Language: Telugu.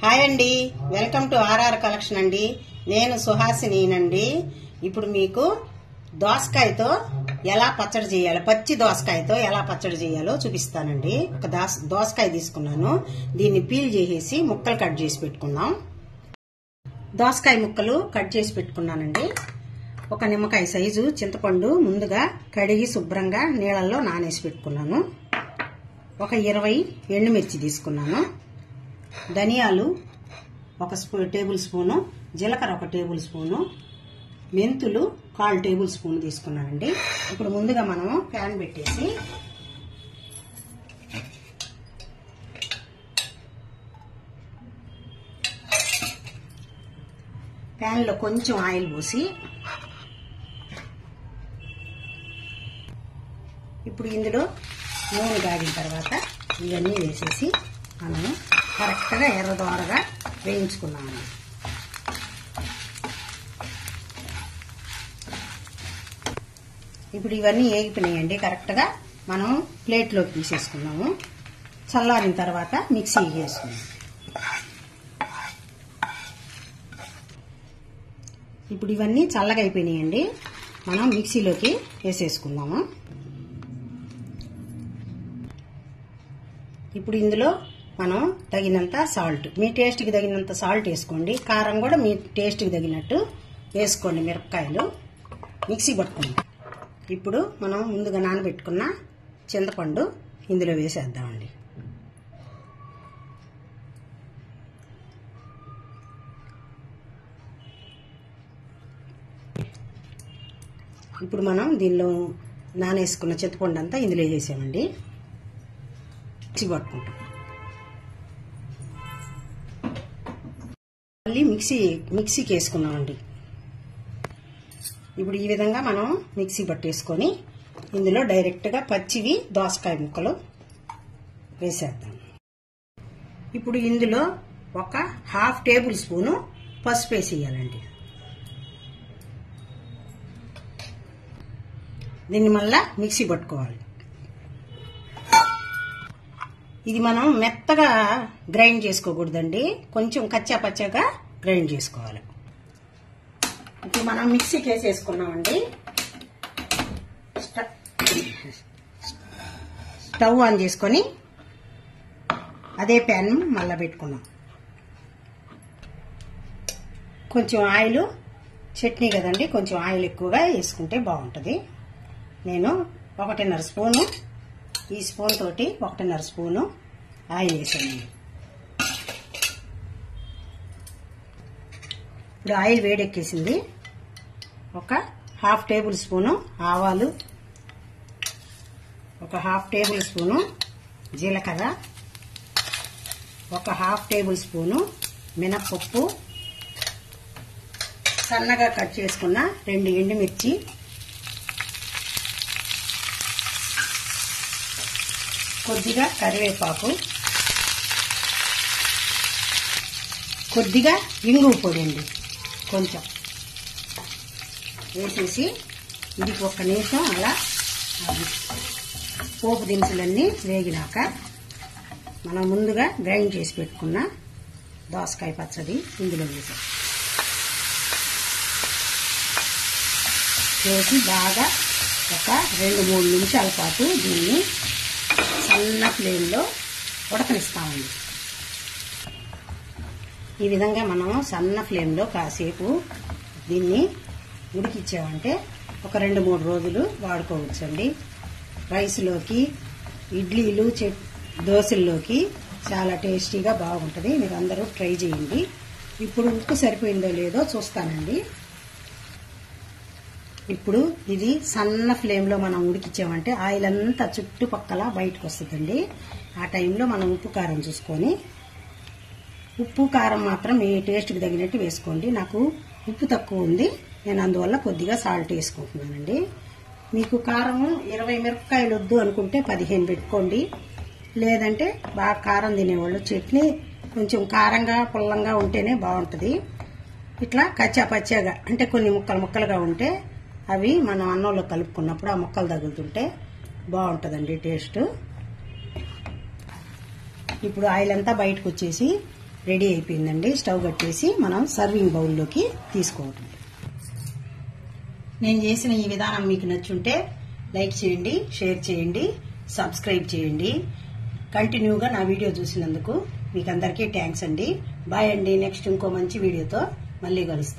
హాయ్ అండి, వెల్కమ్ టు ఆర్ఆర్ కలెక్షన్ అండి. నేను సుహాసినినండి. ఇప్పుడు మీకు దోసకాయతో ఎలా పచ్చడి చేయాలో, పచ్చి దోసకాయతో ఎలా పచ్చడి చేయాలో చూపిస్తానండి. ఒక దోసకాయ తీసుకున్నాను, దీన్ని పీల్ చేసేసి ముక్కలు కట్ చేసి పెట్టుకున్నాం. దోసకాయ ముక్కలు కట్ చేసి పెట్టుకున్నానండి. ఒక నిమ్మకాయ సైజు చింతపండు ముందుగా కడిగి శుభ్రంగా నీళ్ళల్లో నానేసి పెట్టుకున్నాను. ఒక 20 ఎండుమిర్చి తీసుకున్నాను. ధనియాలు ఒక టేబుల్ స్పూను, జీలకర్ర ఒక టేబుల్ స్పూను, మెంతులు 1/4 టేబుల్ స్పూన్ తీసుకున్నానండి. ఇప్పుడు ముందుగా మనము ప్యాన్ పెట్టేసి ప్యాన్లో కొంచెం ఆయిల్ పోసి ఇప్పుడు ఇందులో నూనె కాగిన తర్వాత ఇవన్నీ వేసేసి మనము కరెక్ట్గా ఎర్రదోరగా వేయించుకున్నాము. ఇప్పుడు ఇవన్నీ వేగిపోయినాయండి. కరెక్ట్గా మనం ప్లేట్లోకి తీసేసుకున్నాము. చల్లారిన తర్వాత మిక్సీ వేసుకున్నాము. ఇప్పుడు ఇవన్నీ చల్లగా అయిపోయినాయండి. మనం మిక్సీలోకి వేసేసుకుందాము. ఇప్పుడు ఇందులో మనం తగినంత సాల్ట్, మీ టేస్ట్కి తగినంత సాల్ట్ వేసుకోండి. కారం కూడా మీ టేస్ట్కి తగినట్టు వేసుకోండి. మిరపకాయలు మిక్సీ పట్టుకోండి. ఇప్పుడు మనం ముందుగా నానబెట్టుకున్న చింతపండు ఇందులో వేసేద్దామండి. ఇప్పుడు మనం దీనిలో నానేసుకున్న చింతపండు అంతా ఇందులో వేసామండి. మిక్సీ పట్టుకుంటాం. మళ్ళీ మిక్సీకి వేసుకున్నామండి. ఇప్పుడు ఈ విధంగా మనం మిక్సీ పట్టేసుకొని ఇందులో డైరెక్ట్గా పచ్చివి దోసకాయ ముక్కలు వేసేద్దాం. ఇప్పుడు ఇందులో ఒక 1/2 టేబుల్ స్పూను పసుపు వేసేయాలండి. దీన్ని మళ్ళా మిక్సీ పట్టుకోవాలి. ఇది మనం మెత్తగా గ్రైండ్ చేసుకోకూడదండి, కొంచెం కచ్చా పచ్చాగా గ్రైండ్ చేసుకోవాలి. ఇప్పుడు మనం మిక్సీకి వేసేసుకున్నామండి. స్టవ్ ఆన్ చేసుకొని అదే ప్యాన్ మళ్ళా పెట్టుకున్నాం. కొంచెం ఆయిల్, చట్నీ కదండి, కొంచెం ఆయిల్ ఎక్కువగా వేసుకుంటే బాగుంటుంది. నేను 1.5 స్పూను, ఈ స్పూన్ తోటి 1.5 స్పూను ఆయిల్ వేసాను. ఇప్పుడు ఆయిల్ వేడెక్కేసింది. ఒక 1/2 టేబుల్ స్పూను ఆవాలు, ఒక 1/2 టేబుల్ స్పూను జీలకర్ర, ఒక 1/2 టేబుల్ స్పూను మినప్పప్పు, సన్నగా కట్ చేసుకున్న 2 ఎండుమిర్చి, కొద్దిగా కరివేపాకు, కొద్దిగా ఇంగువ పొడి అండి కొంచెం వేసేసి ఇది 1 నిమిషం అలా పోపు దినుసులన్నీ వేగినాక మనం ముందుగా గ్రైండ్ చేసి పెట్టుకున్న దోసకాయ పచ్చడి ఇందులో వేసి బాగా ఒక 2-3 నిమిషాల పాటు దీన్ని సన్న ఫ్లేమ్లో ఉడకనిస్తామండి. ఈ విధంగా మనం సన్న ఫ్లేమ్లో కాసేపు దీన్ని ఉడికిచ్చామంటే ఒక 2-3 రోజులు వాడుకోవచ్చండి. రైస్లోకి, ఇడ్లీలు, దోశల్లోకి చాలా టేస్టీగా బాగుంటుంది. మీరు అందరూ ట్రై చేయండి. ఇప్పుడు ఉప్పు సరిపోయిందో లేదో చూస్తానండి. ఇప్పుడు ఇది సన్న ఫ్లేమ్లో మనం ఉడికిచ్చామంటే ఆయిల్ అంతా చుట్టుపక్కల బయటకు వస్తుందండి. ఆ టైంలో మనం ఉప్పు కారం చూసుకొని, ఉప్పు కారం మాత్రం మీ టేస్ట్కి తగినట్టు వేసుకోండి. నాకు ఉప్పు తక్కువ ఉంది, నేను అందువల్ల కొద్దిగా సాల్ట్ వేసుకుంటున్నానండి. మీకు కారం 20 మిరపకాయలు వద్దు అనుకుంటే 15 పెట్టుకోండి. లేదంటే బాగా కారం తినేవాళ్ళు చట్నీ కొంచెం కారంగా పుల్లంగా ఉంటేనే బాగుంటుంది. ఇట్లా కచ్చా పచ్చాగా అంటే కొన్ని ముక్కలుగా ఉంటే అవి మనం అన్నంలో కలుపుకున్నప్పుడు ఆ ముక్కలు తగులుతుంటే బాగుంటుందండి టేస్ట్. ఇప్పుడు ఆయిల్ అంతా బయటకు వచ్చేసి రెడీ అయిపోయిందండి. స్టవ్ కట్టేసి మనం సర్వింగ్ బౌల్లోకి తీసుకోవటం. నేను చేసిన ఈ విధానం మీకు నచ్చుంటే లైక్ చేయండి, షేర్ చేయండి, సబ్స్క్రైబ్ చేయండి. కంటిన్యూగా నా వీడియో చూసినందుకు మీకు అందరికీ థ్యాంక్స్ అండి. బాయ్ అండి. నెక్స్ట్ ఇంకో మంచి వీడియోతో మళ్ళీ కలుస్తాను.